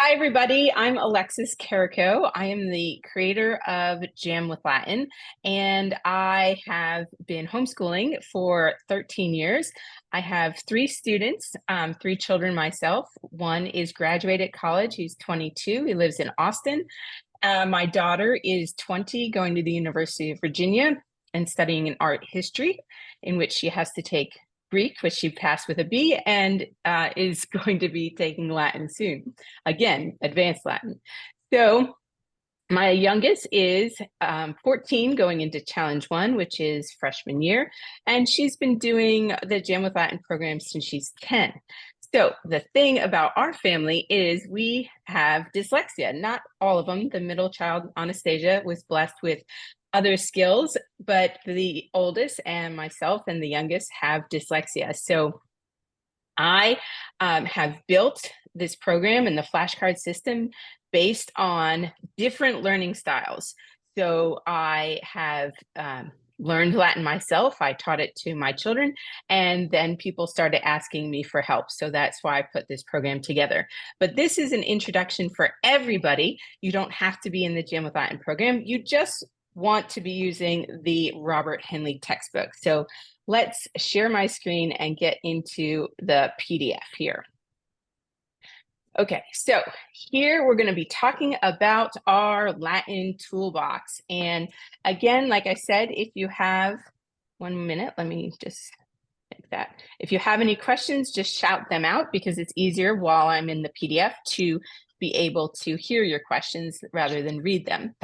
Hi, everybody. I'm Alexis Carrico. I am the creator of Jam with Latin, and I have been homeschooling for 13 years. I have three students, three children myself. One is graduated college. He's 22. He lives in Austin. My daughter is 20, going to the University of Virginia and studying an art history, in which she has to take Greek, which she passed with a B, and is going to be taking Latin soon. Again, advanced Latin. So my youngest is 14, going into Challenge 1, which is freshman year, and she's been doing the Jam with Latin program since she's 10. So the thing about our family is we have dyslexia. Not all of them. The middle child, Anastasia, was blessed with other skills, but the oldest and myself and the youngest have dyslexia. So I have built this program and the flashcard system based on different learning styles. So I have learned Latin myself. I taught it to my children, and then people started asking me for help. So that's why I put this program together. But this is an introduction for everybody. You don't have to be in the Jam with Latin program. You just want to be using the Robert Henle textbook. So let's share my screen and get into the PDF here. Okay, so here we're going to be talking about our Latin toolbox. And again, like I said, if you have 1 minute, let me just take that. If you have any questions, just shout them out, because it's easier while I'm in the PDF to be able to hear your questions rather than read them.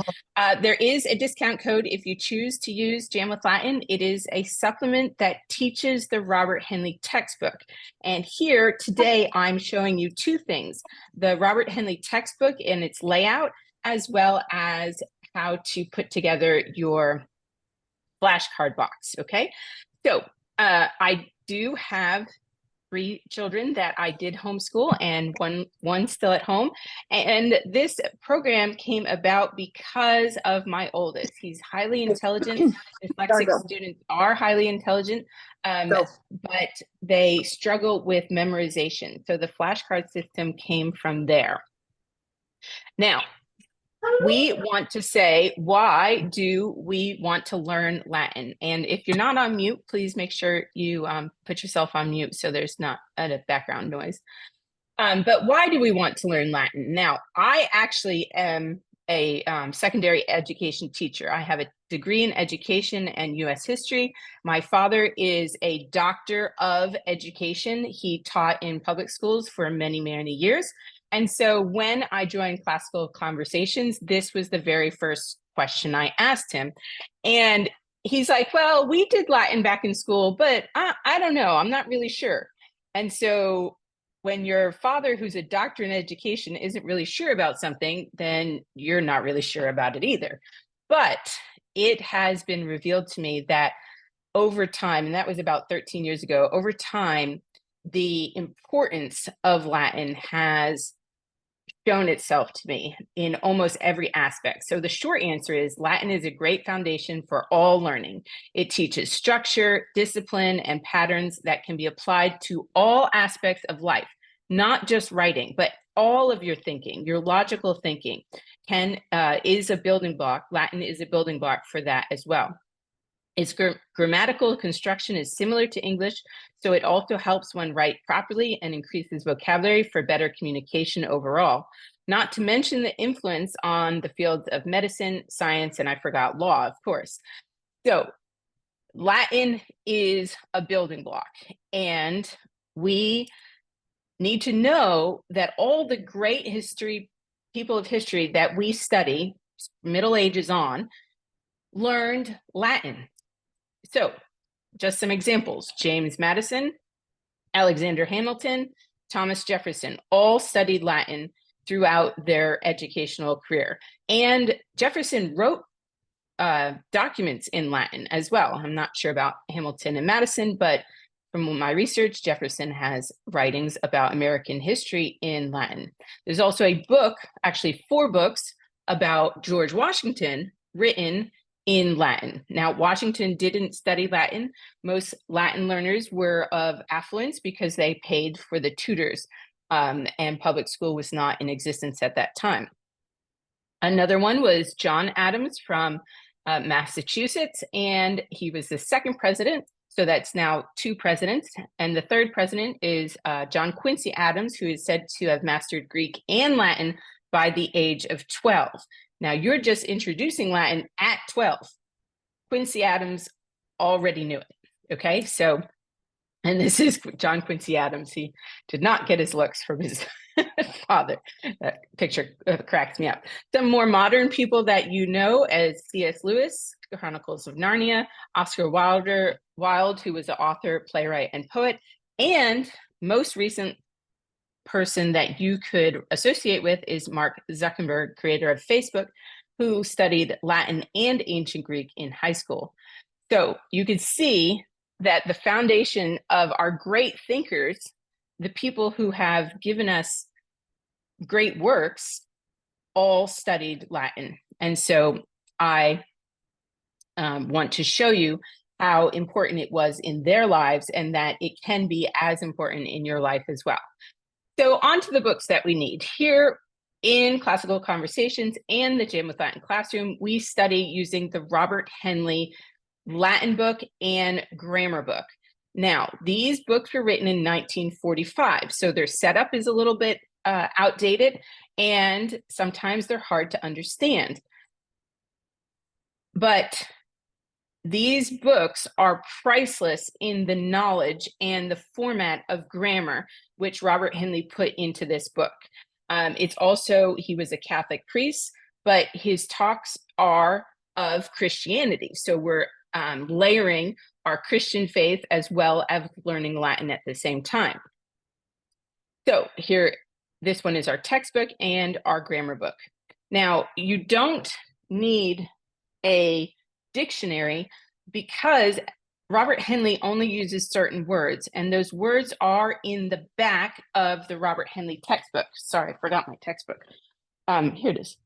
There is a discount code if you choose to use Jam with Latin. It is a supplement that teaches the Robert Henle textbook. And here today, I'm showing you two things: the Robert Henle textbook and its layout, as well as how to put together your flashcard box, okay? So I do have three children that I did homeschool, and one still at home. And this program came about because of my oldest. He's highly intelligent. Dyslexic students are highly intelligent, but they struggle with memorization. So the flashcard system came from there. Now, we want to say, why do we want to learn Latin? And if you're not on mute, please make sure you put yourself on mute so there's not a background noise. But why do we want to learn Latin? Now, I actually am a secondary education teacher. I have a degree in education and U.S. history. My father is a doctor of education. He taught in public schools for many, many years. And so when I joined Classical Conversations, this was the very first question I asked him. And he's like, well, we did Latin back in school, but I don't know. I'm not really sure. And so when your father, who's a doctor in education, isn't really sure about something, then you're not really sure about it either. But it has been revealed to me that over time, and that was about 13 years ago, over time, the importance of Latin has shown itself to me in almost every aspect. So the short answer is Latin is a great foundation for all learning. It teaches structure, discipline, and patterns that can be applied to all aspects of life, not just writing, but all of your thinking, your logical thinking is a building block. Latin is a building block for that as well. Its grammatical construction is similar to English, so it also helps one write properly and increases vocabulary for better communication overall. Not to mention the influence on the fields of medicine, science, and I forgot law, of course. So Latin is a building block, and we need to know that all the great people of history that we study, Middle Ages on, learned Latin. So just some examples: James Madison, Alexander Hamilton, Thomas Jefferson, all studied Latin throughout their educational career. And Jefferson wrote documents in Latin as well. I'm not sure about Hamilton and Madison, but from my research, Jefferson has writings about American history in Latin. There's also a book, actually 4 books, about George Washington written in Latin. Now, Washington didn't study Latin. Most Latin learners were of affluence because they paid for the tutors. and public school was not in existence at that time. Another one was John Adams from Massachusetts, and he was the second president. So that's now two presidents. And the third president is John Quincy Adams, who is said to have mastered Greek and Latin by the age of 12. Now, you're just introducing Latin at 12. Quincy Adams already knew it, okay? So, and this is John Quincy Adams. He did not get his looks from his father. That picture cracks me up. Some more modern people that you know as C.S. Lewis, Chronicles of Narnia, Oscar Wilde, who was an author, playwright, and poet, and most recent person that you could associate with is Mark Zuckerberg, creator of Facebook, who studied Latin and ancient Greek in high school. So you could see that the foundation of our great thinkers, the people who have given us great works, all studied Latin. And so I want to show you how important it was in their lives and that it can be as important in your life as well. So on to the books that we need. Here in Classical Conversations and the Jam with Latin Classroom, we study using the Robert Henle Latin book and grammar book. Now, these books were written in 1945, so their setup is a little bit outdated, and sometimes they're hard to understand. But these books are priceless in the knowledge and the format of grammar, which Robert Henle put into this book. It's also, he was a Catholic priest, but his talks are of Christianity. So we're layering our Christian faith as well as learning Latin at the same time. So here, this one is our textbook and our grammar book. Now, you don't need a dictionary because Robert Henle only uses certain words, and those words are in the back of the Robert Henle textbook. Sorry, I forgot my textbook. Here it is.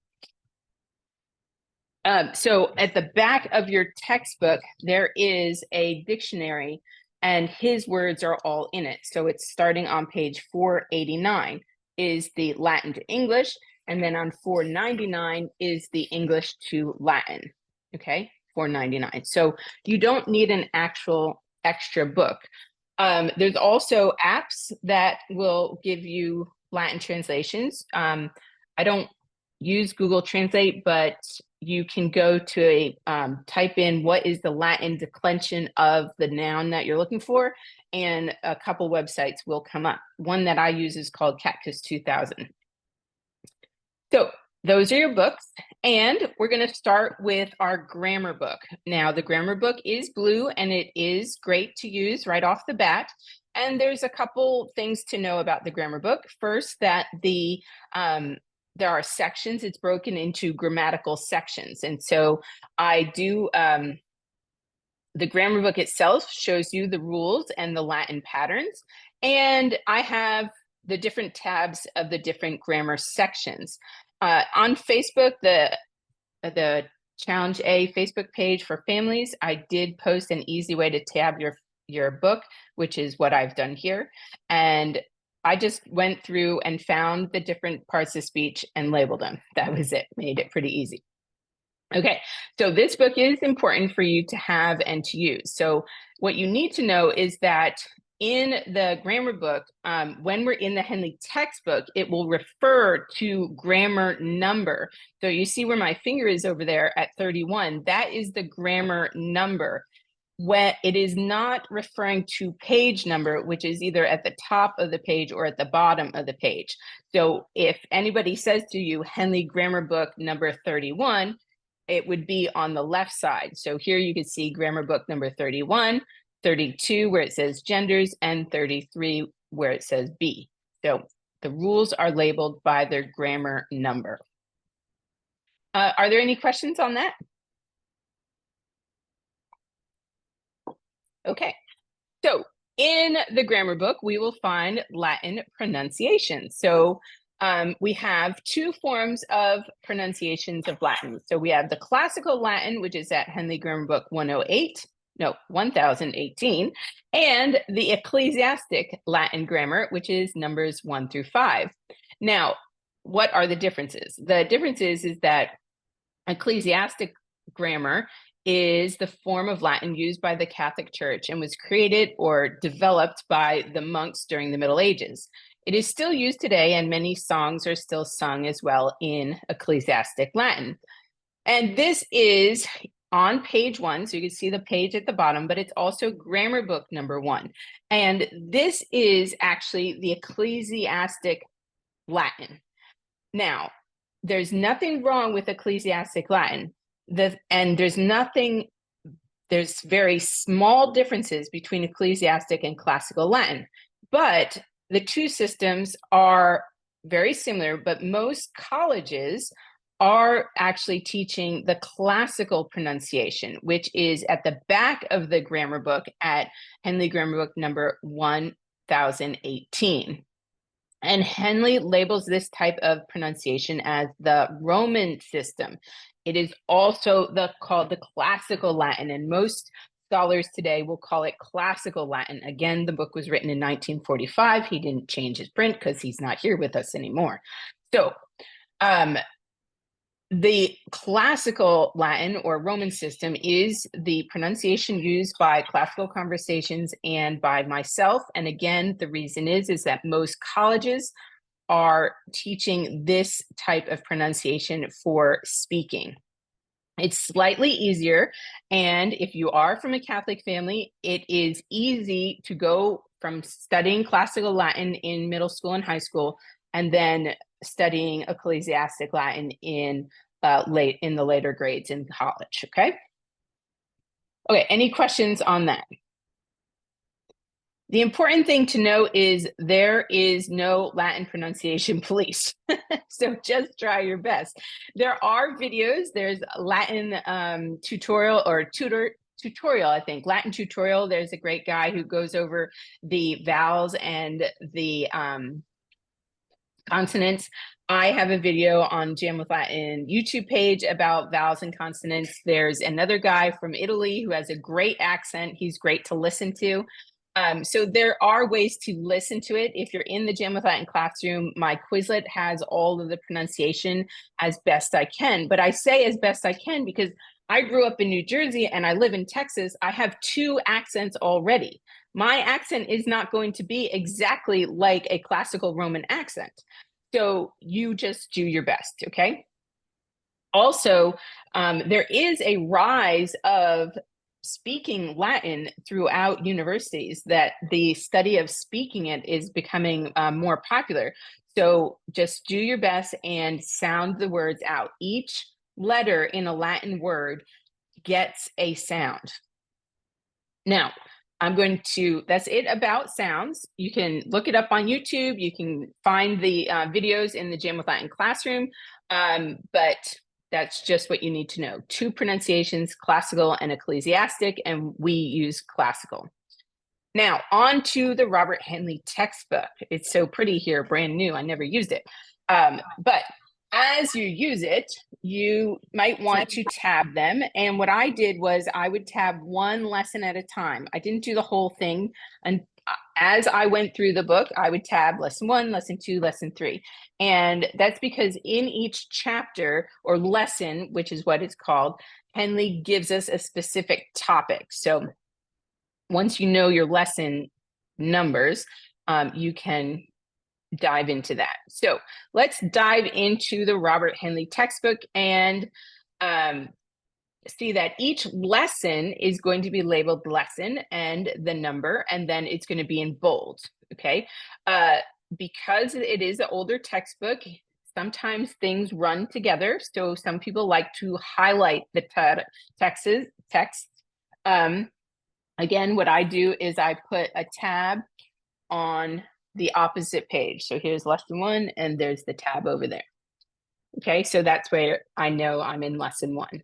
So at the back of your textbook, there is a dictionary, and his words are all in it. So it's starting on page 489 is the Latin to English, and then on 499 is the English to Latin, okay? 499. So you don't need an actual extra book. There's also apps that will give you Latin translations. I don't use Google Translate, but you can go to a type in what is the Latin declension of the noun that you're looking for, and a couple websites will come up. One that I use is called Cactus 2000. So those are your books, and we're going to start with our grammar book. Now, the grammar book is blue, and it is great to use right off the bat. And there's a couple things to know about the grammar book. First, that there are sections. It's broken into grammatical sections. And so I do, the grammar book itself shows you the rules and the Latin patterns. And I have the different tabs of the different grammar sections. On Facebook, the Challenge A Facebook page for families, I did post an easy way to tab your book, which is what I've done here. And I just went through and found the different parts of speech and labeled them. That was it, made it pretty easy. Okay, so this book is important for you to have and to use. So what you need to know is that in the grammar book, when we're in the Henle textbook, it will refer to grammar number. So you see where my finger is over there at 31, that is the grammar number. When it is not referring to page number, which is either at the top of the page or at the bottom of the page. So if anybody says to you, Henle grammar book number 31, it would be on the left side. So here you can see grammar book number 31, 32 where it says genders, and 33 where it says B. So the rules are labeled by their grammar number. Are there any questions on that? Okay, so in the grammar book, we will find Latin pronunciation. So we have two forms of pronunciations of Latin. So we have the classical Latin, which is at Henle Grammar Book 108. no, 1018, and the ecclesiastic Latin grammar, which is numbers 1 through 5. Now, what are the differences? The difference is that ecclesiastic grammar is the form of Latin used by the Catholic Church and was created or developed by the monks during the Middle Ages. It is still used today, and many songs are still sung as well in ecclesiastic Latin. And this is on page 1, so you can see the page at the bottom, but it's also grammar book number 1. And this is actually the ecclesiastic Latin. Now, there's nothing wrong with ecclesiastic Latin, and there's very small differences between ecclesiastic and classical Latin, but the two systems are very similar, but most colleges are actually teaching the classical pronunciation, which is at the back of the grammar book at Henley Grammar Book number 1018. And Henley labels this type of pronunciation as the Roman system. It is also called the classical Latin, and most scholars today will call it classical Latin. Again, the book was written in 1945. He didn't change his print because he's not here with us anymore. So the classical Latin or Roman system is the pronunciation used by classical conversations and by myself. And again, the reason is that most colleges are teaching this type of pronunciation for speaking. It's slightly easier, and if you are from a Catholic family, it is easy to go from studying classical Latin in middle school and high school, and then studying ecclesiastic Latin in the later grades in college. Okay, any questions on that? The important thing to know is there is no Latin pronunciation police. So just try your best. There are videos. There's Latin tutorial, I think, Latin tutorial. There's a great guy who goes over the vowels and the consonants. I have a video on Jam with Latin YouTube page about vowels and consonants. There's another guy from Italy who has a great accent. He's great to listen to. So there are ways to listen to it. If you're in the Jam with Latin classroom, my Quizlet has all of the pronunciation as best I can. But I say as best I can because I grew up in New Jersey and I live in Texas. I have 2 accents already. My accent is not going to be exactly like a classical Roman accent. So you just do your best, okay? Also, there is a rise of speaking Latin throughout universities, that the study of speaking it is becoming more popular. So just do your best and sound the words out. Each letter in a Latin word gets a sound. Now, that's it about sounds. You can look it up on YouTube. You can find the videos in the Jam with Latin classroom, but that's just what you need to know. 2 pronunciations, classical and ecclesiastic, and we use classical. Now, on to the Robert Henle textbook. It's so pretty here, brand new. I never used it. But as you use it, you might want to tab them. And what I did was I would tab 1 lesson at a time. I didn't do the whole thing. And as I went through the book, I would tab lesson 1, lesson 2, lesson 3. And that's because in each chapter or lesson, which is what it's called, Henley gives us a specific topic. So once you know your lesson numbers, you can dive into that. So let's dive into the Robert Henle textbook and see that each lesson is going to be labeled lesson and the number, and then it's going to be in bold. Okay. Because it is an older textbook, sometimes things run together. So some people like to highlight the text. Again, what I do is I put a tab on the opposite page. So here's lesson 1, and there's the tab over there. Okay, so that's where I know I'm in lesson 1.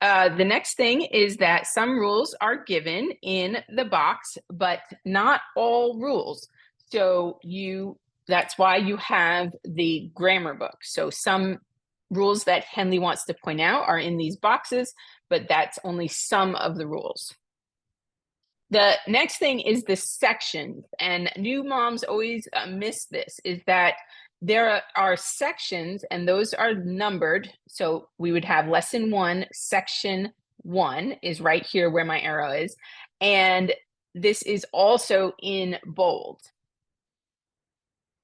The next thing is that some rules are given in the box, but not all rules. So that's why you have the grammar book. So some rules that Henley wants to point out are in these boxes, but that's only some of the rules. The next thing is the sections, and new moms always miss this, is that there are sections, and those are numbered. So we would have lesson 1, section 1 is right here where my arrow is. And this is also in bold.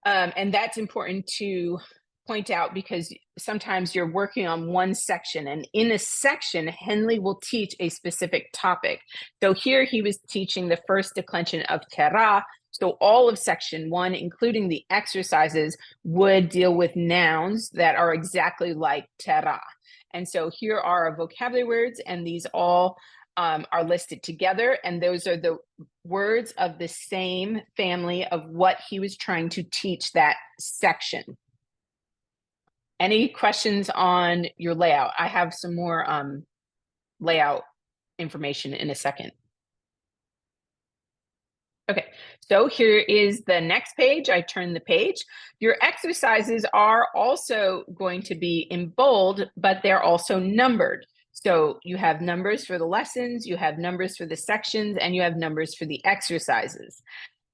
And that's important to point out because sometimes you're working on one section, and in a section, Henley will teach a specific topic. So here he was teaching the first declension of terra. So all of section 1, including the exercises, would deal with nouns that are exactly like terra. And so here are our vocabulary words, and these all are listed together, and those are the words of the same family of what he was trying to teach that section. Any questions on your layout? I have some more layout information in a second. Okay, so here is the next page. I turn the page. Your exercises are also going to be in bold, but they're also numbered. So you have numbers for the lessons, you have numbers for the sections, and you have numbers for the exercises.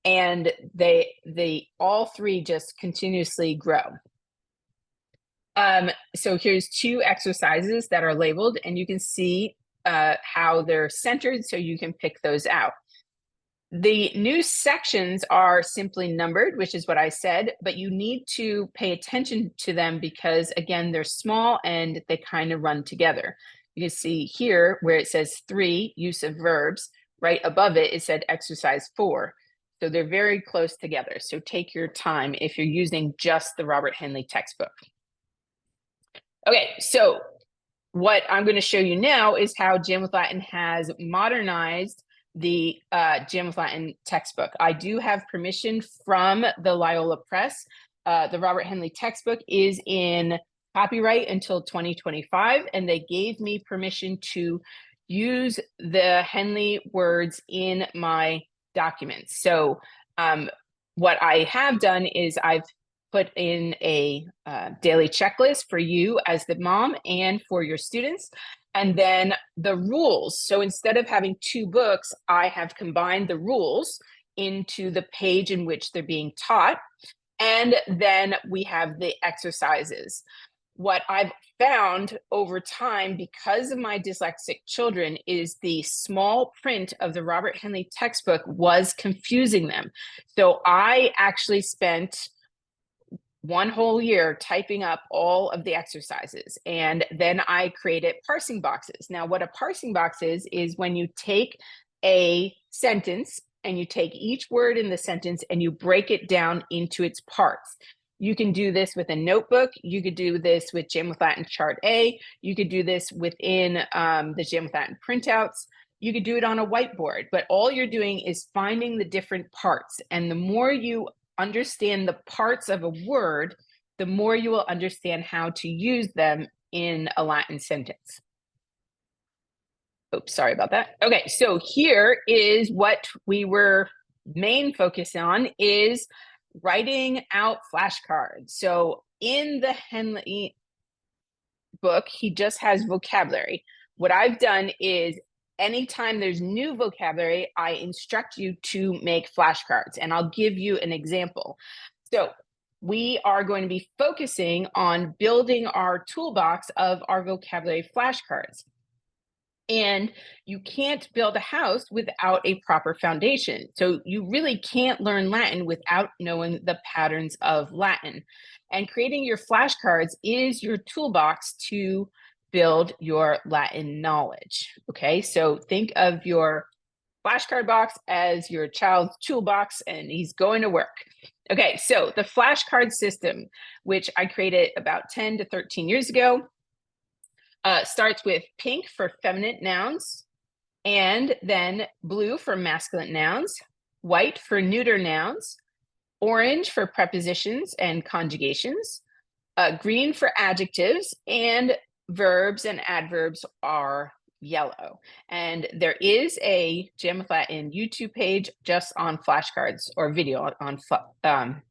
And they all three just continuously grow. So here's 2 exercises that are labeled, and you can see how they're centered, so you can pick those out. The new sections are simply numbered, which is what I said, but you need to pay attention to them because, again, they're small and they kind of run together. You can see here where it says 3, use of verbs, right above it, it said exercise 4. So they're very close together. So take your time if you're using just the Robert Henle textbook. Okay, so what I'm going to show you now is how Jam with Latin has modernized the Jam with Latin textbook. I do have permission from the Loyola Press. The Robert Henle textbook is in copyright until 2025, and they gave me permission to use the Henley words in my documents. So what I have done is I've put in a daily checklist for you as the mom and for your students. And then the rules. So instead of having 2 books, I have combined the rules into the page in which they're being taught. And then we have the exercises. What I've found over time, because of my dyslexic children, is the small print of the Robert Henle textbook was confusing them. So I actually spent 1 whole year typing up all of the exercises, and then I created parsing boxes. Now, what a parsing box is when you take a sentence and you take each word in the sentence and you break it down into its parts. You can do this with a notebook. You could do this with Jam with Latin Chart A. You could do this within the Jam with Latin printouts. You could do it on a whiteboard, but all you're doing is finding the different parts. And the more you understand the parts of a word, the more you will understand how to use them in a Latin sentence. Oops, sorry about that. Okay, so here is what we were main focus on, is writing out flashcards. So in the Henley book, he just has vocabulary. What I've done is anytime there's new vocabulary, I instruct you to make flashcards, and I'll give you an example. So we are going to be focusing on building our toolbox of our vocabulary flashcards. And you can't build a house without a proper foundation. So you really can't learn Latin without knowing the patterns of Latin. And creating your flashcards is your toolbox to build your Latin knowledge. Okay, so think of your flashcard box as your child's toolbox, and he's going to work. Okay, so the flashcard system, which I created about 10 to 13 years ago, starts with pink for feminine nouns, and then blue for masculine nouns, white for neuter nouns, orange for prepositions and conjugations, green for adjectives, and verbs and adverbs are yellow. And there is a Jam with Latin YouTube page just on flashcards, or video on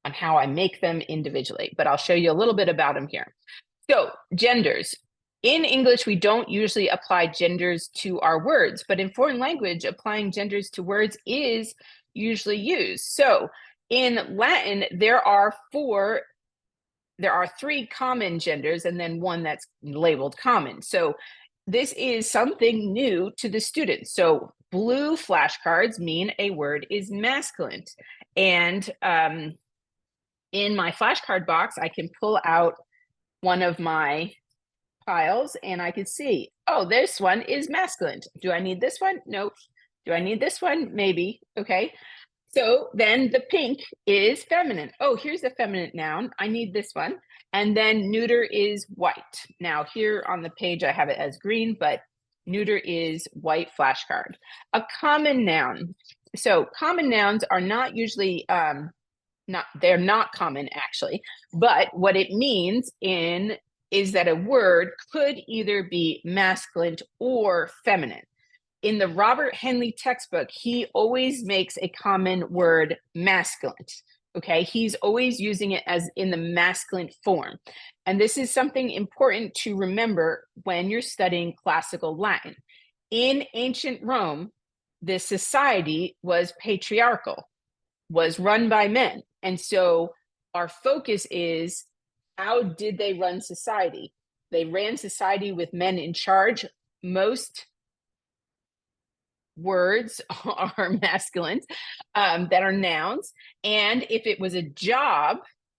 how I make them individually, but I'll show you a little bit about them here. So genders. in English, we don't usually apply genders to our words, but in foreign language, applying genders to words is usually used. So in Latin, there are three common genders and then one that's labeled common. So this is something new to the students. So blue flashcards mean a word is masculine. And in my flashcard box, I can pull out one of my piles and I can see, oh, this one is masculine. Do I need this one? Nope. Do I need this one? Maybe. Okay. So then the pink is feminine. Oh, here's a feminine noun. I need this one. And then neuter is white. Now here on the page, I have it as green, but neuter is white flashcard. A common noun. So common nouns are not usually, they're not common actually, but what it means is that a word could either be masculine or feminine. In the Robert Henle textbook, he always makes a common word masculine. Okay, he's always using it as in the masculine form. And this is something important to remember when you're studying classical Latin. In ancient Rome, the society was patriarchal, was run by men. And so our focus is, how did they run society? They ran society with men in charge. Most words are masculine, that are nouns. And if it was a job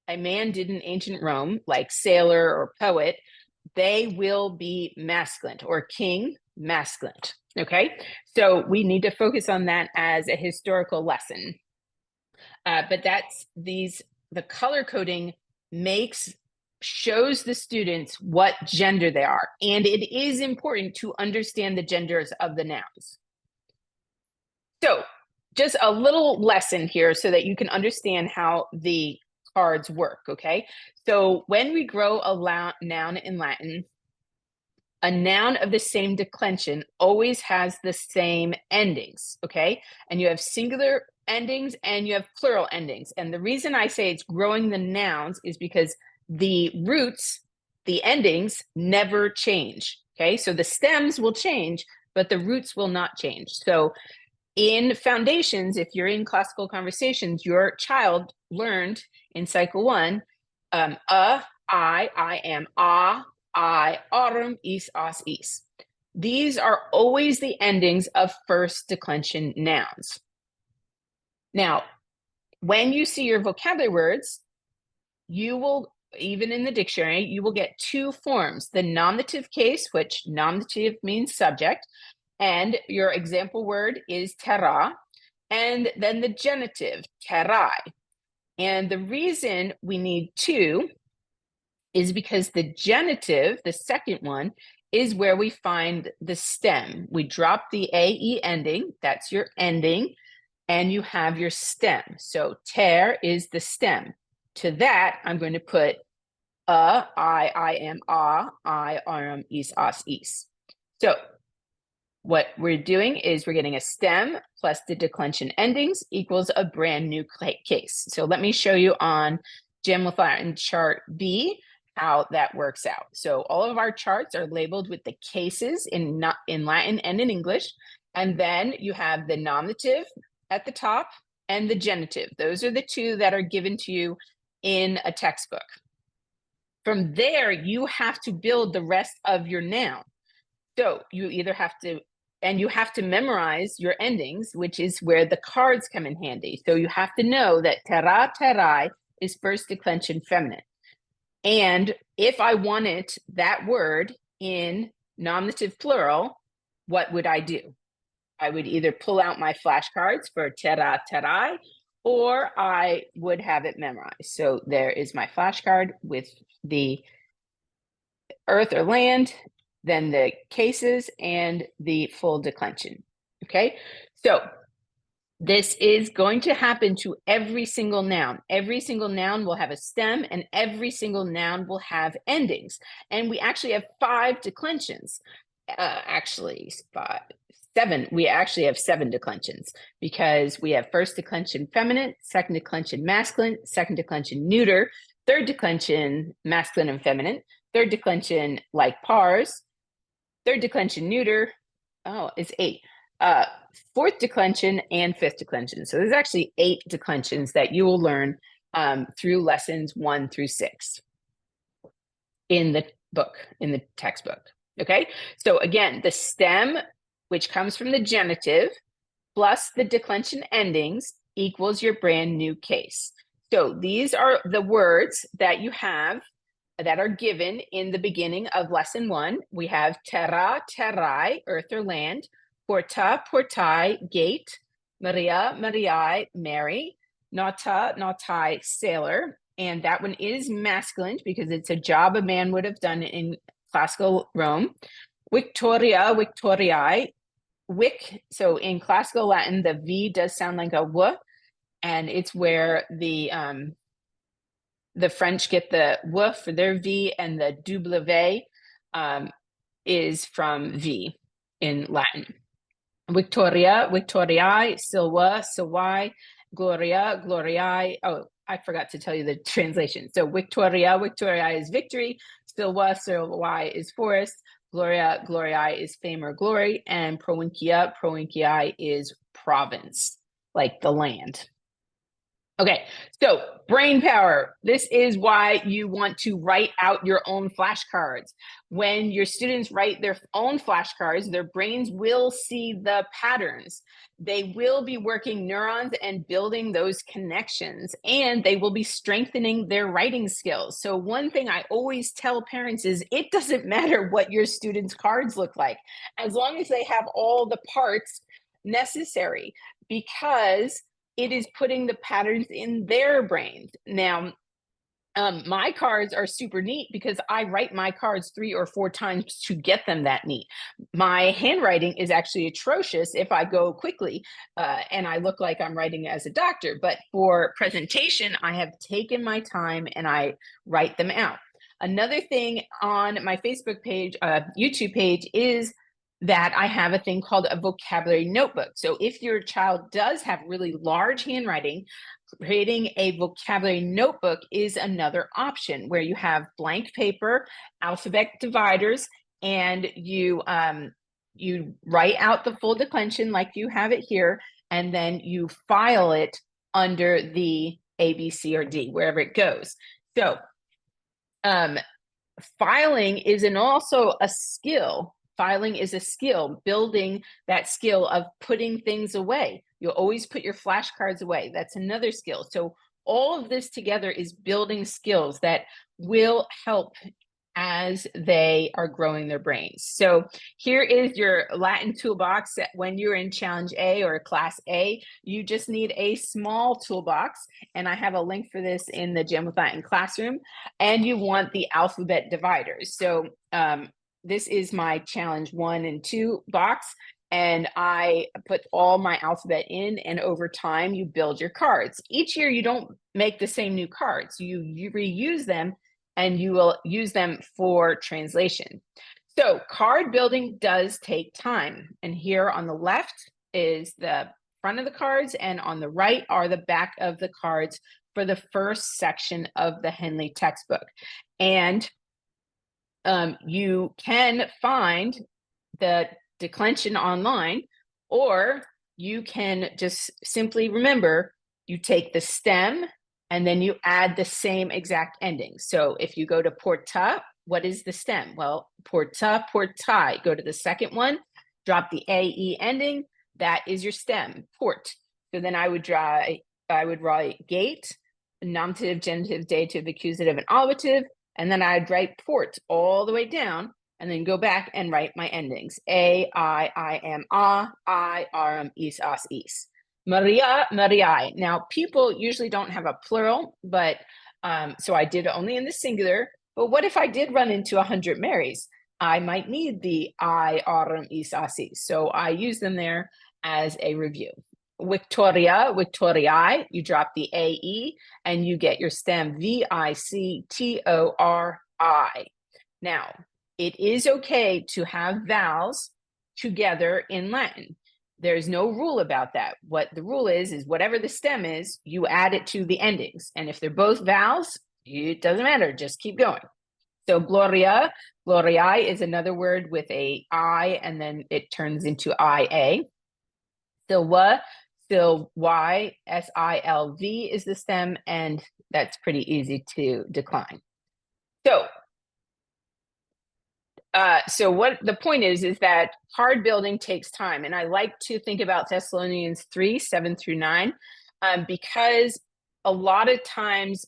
a man did in ancient Rome, like sailor or poet, they will be masculine, or king, masculine. Okay, so we need to focus on that as a historical lesson. But the color coding shows the students what gender they are. And it is important to understand the genders of the nouns. So just a little lesson here so that you can understand how the cards work, okay? So when we grow a noun in Latin, a noun of the same declension always has the same endings, okay? And you have singular endings and you have plural endings. And the reason I say it's growing the nouns is because the roots, the endings, never change, okay? So the stems will change, but the roots will not change. So in foundations, if you're in classical conversations, your child learned in cycle 1, I am, I, aurum, is, as, is. These are always the endings of first declension nouns. Now, when you see your vocabulary words, you will, even in the dictionary, you will get two forms: the nominative case, which nominative means subject, and your example word is terra, and then the genitive, terrai. And the reason we need two is because the genitive, the second one, is where we find the stem. We drop the AE ending, that's your ending, and you have your stem. So ter is the stem. To that, I'm going to put I am, I am, is, as, is. So what we're doing is we're getting a stem plus the declension endings equals a brand new case. So let me show you on Jam with Latin chart B how that works out. So all of our charts are labeled with the cases in Latin and in English. And then you have the nominative at the top and the genitive. Those are the two that are given to you in a textbook. From there, you have to build the rest of your noun. So you either have to, and you have to memorize your endings, which is where the cards come in handy. So you have to know that terra, terrai is first declension feminine. And if I wanted that word in nominative plural, what would I do? I would either pull out my flashcards for terra, terrai, or I would have it memorized. So there is my flashcard with the earth or land, then the cases, and the full declension. Okay, so this is going to happen to every single noun. Every single noun will have a stem, and every single noun will have endings. And we actually have 5 declensions. Actually, 7. We actually have 7 declensions because we have first declension feminine, second declension masculine, second declension neuter, third declension masculine and feminine, third declension like pars, third declension neuter, oh, it's 8. Fourth declension and fifth declension. So there's actually 8 declensions that you will learn through lessons 1 through 6 in the book, in the textbook. Okay, so again, the stem, which comes from the genitive, plus the declension endings equals your brand new case. So these are the words that you have that are given in the beginning of lesson 1. We have terra, terrae, earth or land, porta, portae, gate, Maria, Mariae, Mary, nauta, nautai, sailor. And that one is masculine because it's a job a man would have done in classical Rome. Victoria, Victoriae, wic. So in classical Latin, the V does sound like a W, and it's where the French get the W for their V, and the W is from V in Latin. Victoria, Victoriae, Silva, Silvae, Gloria, Gloriae. Oh, I forgot to tell you the translation. So Victoria, Victoriae is victory. Silva, Silvae is forest. Gloria, Gloriae is fame or glory. And Provincia, Provinciae is province, like the land. Okay, so brain power. This is why you want to write out your own flashcards. When your students write their own flashcards, their brains will see the patterns. They will be working neurons and building those connections, and they will be strengthening their writing skills. So one thing I always tell parents is it doesn't matter what your students' cards look like, as long as they have all the parts necessary, because it is putting the patterns in their brains. Now, my cards are super neat because I write my cards 3 or 4 times to get them that neat. My handwriting is actually atrocious if I go quickly and I look like I'm writing as a doctor. But for presentation, I have taken my time and I write them out. Another thing on my Facebook page, YouTube page, is that I have a thing called a vocabulary notebook. So if your child does have really large handwriting, creating a vocabulary notebook is another option, where you have blank paper, alphabet dividers, and you write out the full declension like you have it here, and then you file it under the A, B, C, or D, wherever it goes. So filing is also a skill. Filing is a skill, building that skill of putting things away. You'll always put your flashcards away. That's another skill. So all of this together is building skills that will help as they are growing their brains. So here is your Latin toolbox. When you're in Challenge A or Class A, you just need a small toolbox. And I have a link for this in the Jam with Latin classroom. And you want the alphabet dividers. So this is my challenge 1 and 2 box, and I put all my alphabet in, and over time you build your cards. Each year you don't make the same new cards. You reuse them, and you will use them for translation. So card building does take time. And here on the left is the front of the cards, and on the right are the back of the cards for the first section of the Henley textbook. And you can find the declension online, or you can just simply remember, you take the stem and then you add the same exact ending. So if you go to porta, what is the stem? Well, porta, portae. Go to the second one, drop the AE ending. That is your stem, port. So then I would write gate, nominative, genitive, dative, accusative, and ablative. And then I'd write port all the way down, and then go back and write my endings. A, I am, I, arum, is, as, is. Maria, Mariae. Now, people usually don't have a plural, but so I did only in the singular. But what if I did run into 100 Marys? I might need the I, arum, is, as, is. So I use them there as a review. Victoria, Victoriae, you drop the AE and you get your stem VICTORI. Now, it is okay to have vowels together in Latin. There's no rule about that. What the rule is whatever the stem is, you add it to the endings. And if they're both vowels, it doesn't matter, just keep going. So Gloria is another word with a I, and then it turns into IA. Silva, Silv is the stem, and that's pretty easy to decline. So what the point is that card building takes time. And I like to think about Thessalonians 3, 7 through 9, because a lot of times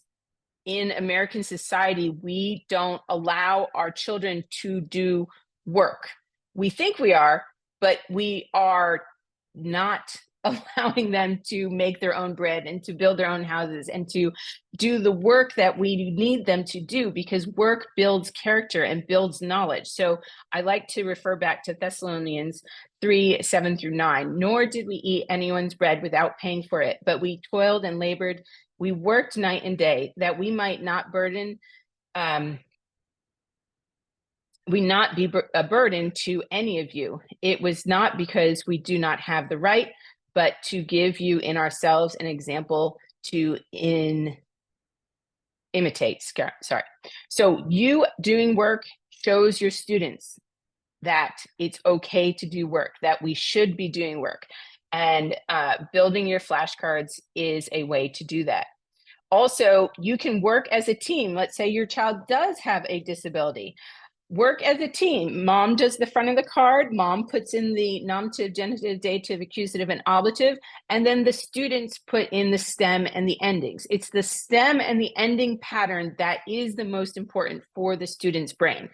in American society, we don't allow our children to do work. We think we are, but we are not allowing them to make their own bread and to build their own houses and to do the work that we need them to do, because work builds character and builds knowledge. So I like to refer back to Thessalonians 3, 7 through 9. Nor did we eat anyone's bread without paying for it, but we toiled and labored. We worked night and day that we might not burden, we not be a burden to any of you. It was not because we do not have the right, but to give you in ourselves an example to imitate. Sorry. So you doing work shows your students that it's okay to do work, that we should be doing work. And building your flashcards is a way to do that. Also, you can work as a team. Let's say your child does have a disability. Work as a team. Mom does the front of the card. Mom puts in the nominative, genitive, dative, accusative, and ablative. And then the students put in the stem and the endings. It's the stem and the ending pattern that is the most important for the student's brain.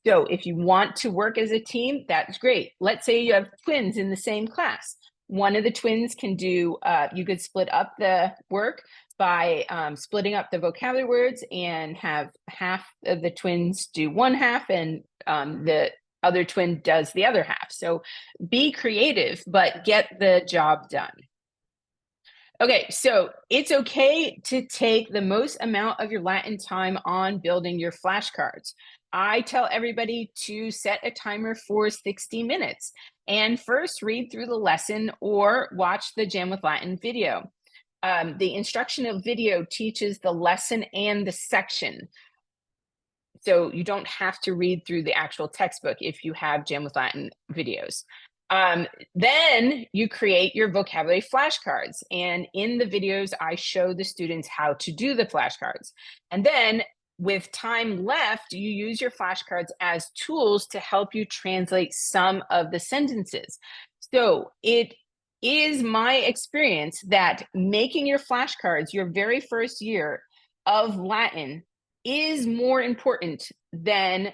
So if you want to work as a team, that's great. Let's say you have twins in the same class. One of the twins can do, you could split up the work by splitting up the vocabulary words and have half of the twins do one half and the other twin does the other half. So be creative, but get the job done. Okay, so it's okay to take the most amount of your Latin time on building your flashcards. I tell everybody to set a timer for 60 minutes and first read through the lesson or watch the Jam with Latin video. The instructional video teaches the lesson and the section. So you don't have to read through the actual textbook if you have Jam with Latin videos. Then you create your vocabulary flashcards. And in the videos, I show the students how to do the flashcards. And then with time left, you use your flashcards as tools to help you translate some of the sentences. So it is my experience that making your flashcards your very first year of Latin is more important than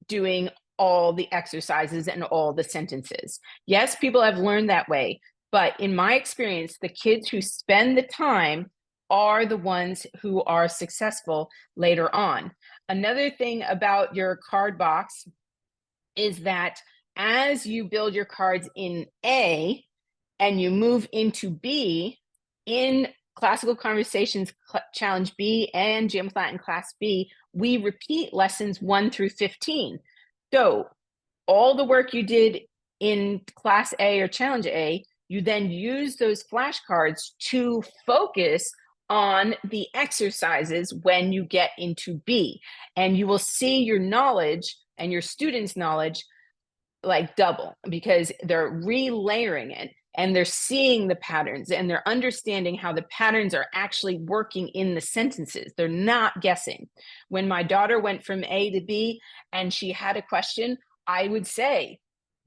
doing all the exercises and all the sentences. Yes, people have learned that way, but in my experience, the kids who spend the time are the ones who are successful later on. Another thing about your card box is that as you build your cards in A and you move into B, in Classical Conversations Challenge B and Jam with Latin Class B, we repeat lessons 1 through 15. So all the work you did in Class A or Challenge A, you then use those flashcards to focus on the exercises when you get into B. And you will see your knowledge and your students' knowledge like double, because they're relayering it and they're seeing the patterns and they're understanding how the patterns are actually working in the sentences. They're not guessing. When my daughter went from A to B and she had a question, I would say,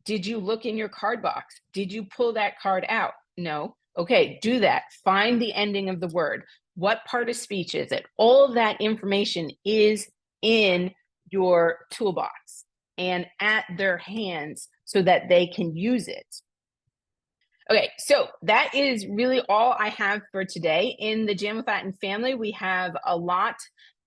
did you look in your card box? Did you pull that card out? No. Okay, do that. Find the ending of the word. What part of speech is it? All of that information is in your toolbox and at their hands so that they can use it. Okay, so that is really all I have for today. In the Jam with Latin family, we have a lot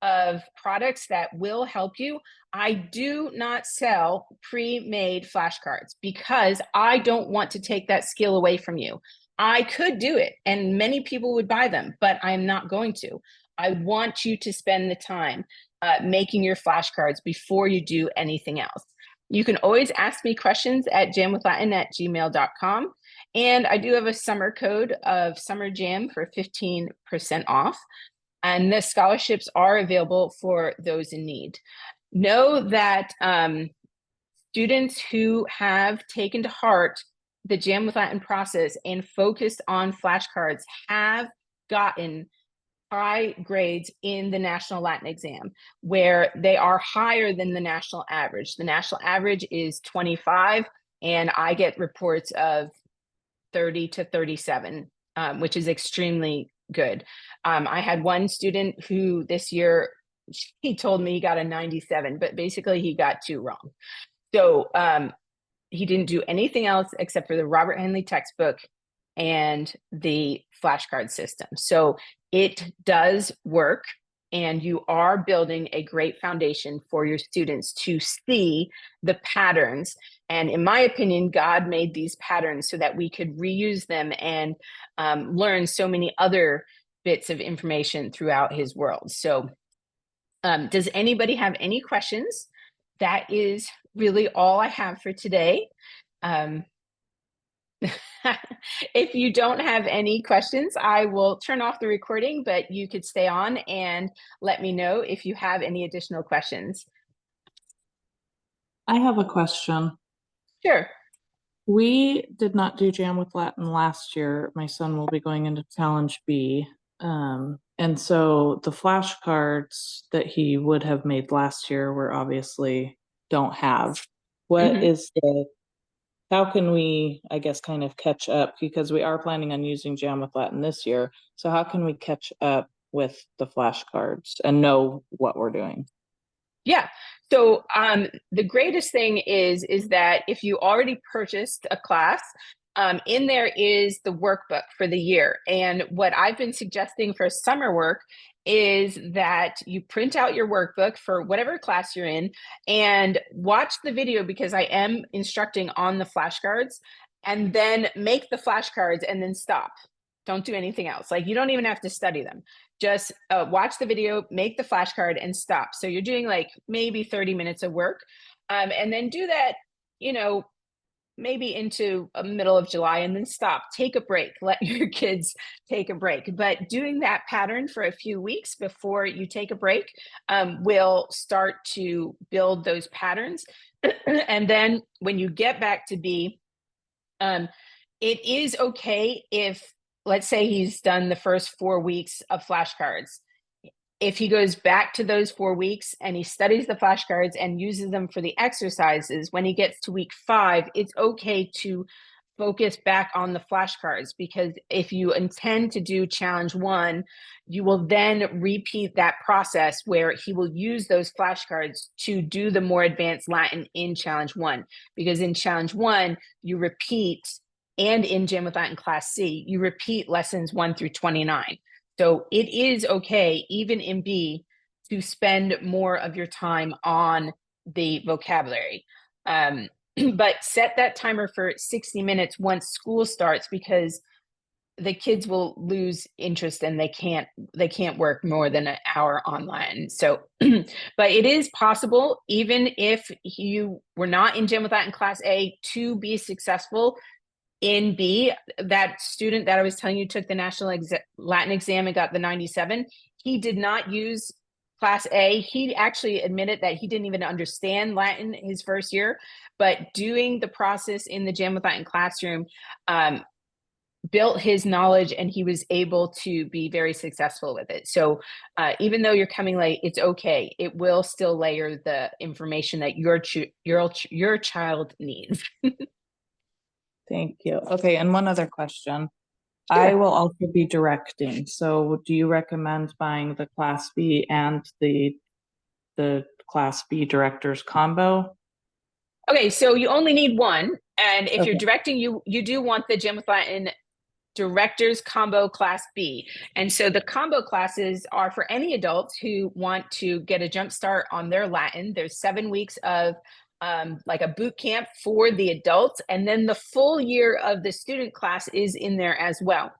of products that will help you. I do not sell pre-made flashcards because I don't want to take that skill away from you. I could do it and many people would buy them, but I'm not going to. I want you to spend the time making your flashcards before you do anything else. You can always ask me questions at jamwithlatin@gmail.com. And I do have a summer code of Summer Jam for 15% off. And the scholarships are available for those in need. know that students who have taken to heart the Jam with Latin process and focused on flashcards have gotten high grades in the national Latin exam, where they are higher than the national average. The national average is 25, and I get reports of 30 to 37, which is extremely good. I had one student who this year, he told me he got a 97, but basically he got two wrong. So he didn't do anything else except for the Robert Henle textbook and the flashcard system. So it does work, and you are building a great foundation for your students to see the patterns. And in my opinion, God made these patterns so that we could reuse them and learn so many other bits of information throughout his world. So does anybody have any questions? That is really all I have for today. If you don't have any questions, I will turn off the recording, but you could stay on and let me know if you have any additional questions. I have a question. Sure. We did not do Jam with Latin last year. My son will be going into Challenge B. And so the flashcards that he would have made last year were obviously don't have. What is how can we, I guess, kind of catch up? Because we are planning on using Jam with Latin this year. So how can we catch up with the flashcards and know what we're doing? Yeah. So the greatest thing is that if you already purchased a class, in there is the workbook for the year. And what I've been suggesting for summer work is that you print out your workbook for whatever class you're in and watch the video, because I am instructing on the flashcards, and then make the flashcards and then stop. Don't do anything else. Like, you don't even have to study them. Just watch the video, make the flashcard, and stop. So you're doing like maybe 30 minutes of work, and then do that, maybe into a middle of July, and then stop, take a break, let your kids take a break. But doing that pattern for a few weeks before you take a break will start to build those patterns. And then when you get back to B, it is okay if, let's say he's done the first 4 weeks of flashcards. If he goes back to those 4 weeks and he studies the flashcards and uses them for the exercises, when he gets to week 5, it's okay to focus back on the flashcards, because if you intend to do challenge 1, you will then repeat that process where he will use those flashcards to do the more advanced Latin in challenge 1, because in challenge 1 you repeat, and in Jam with Latin class C you repeat lessons 1 through 29. So it is okay, even in B, to spend more of your time on the vocabulary. But set that timer for 60 minutes once school starts, because the kids will lose interest and they can't work more than an hour online. So, but it is possible, even if you were not in Jam with Latin class A, to be successful in B. That student that I was telling you took the national Latin exam and got the 97. He did not use class A. He actually admitted that he didn't even understand Latin his first year, but doing the process in the Jam with Latin classroom built his knowledge, and he was able to be very successful with it. So even though you're coming late, it's okay. It will still layer the information that your child needs. Thank you. Okay, and one other question. Sure. I will also be directing. So do you recommend buying the Class B and the Class B director's combo? Okay, so you only need one. And if you're Okay. directing, you do want the Jam with Latin director's combo class B. And so the combo classes are for any adults who want to get a jump start on their Latin. There's 7 weeks of like a boot camp for the adults, and then the full year of the student class is in there as well.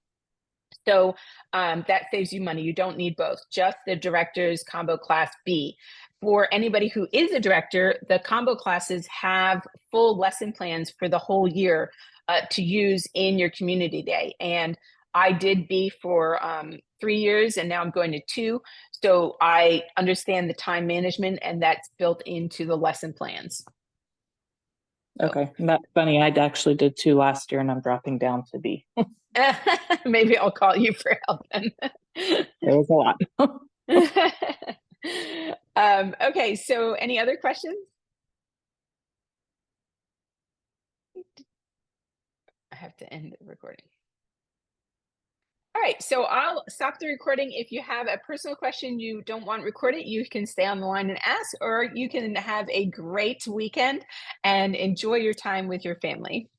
So that saves you money. You don't need both, just the director's combo class B. For anybody who is a director, the combo classes have full lesson plans for the whole year to use in your community day. And I did B for 3 years, and now I'm going to 2. So I understand the time management, and that's built into the lesson plans. So Okay, that's funny. I actually did 2 last year, and I'm dropping down to B. maybe I'll call you for help then. It was a lot. Okay, so any other questions? I have to end the recording. All right, so I'll stop the recording. If you have a personal question you don't want recorded, you can stay on the line and ask, or you can have a great weekend and enjoy your time with your family.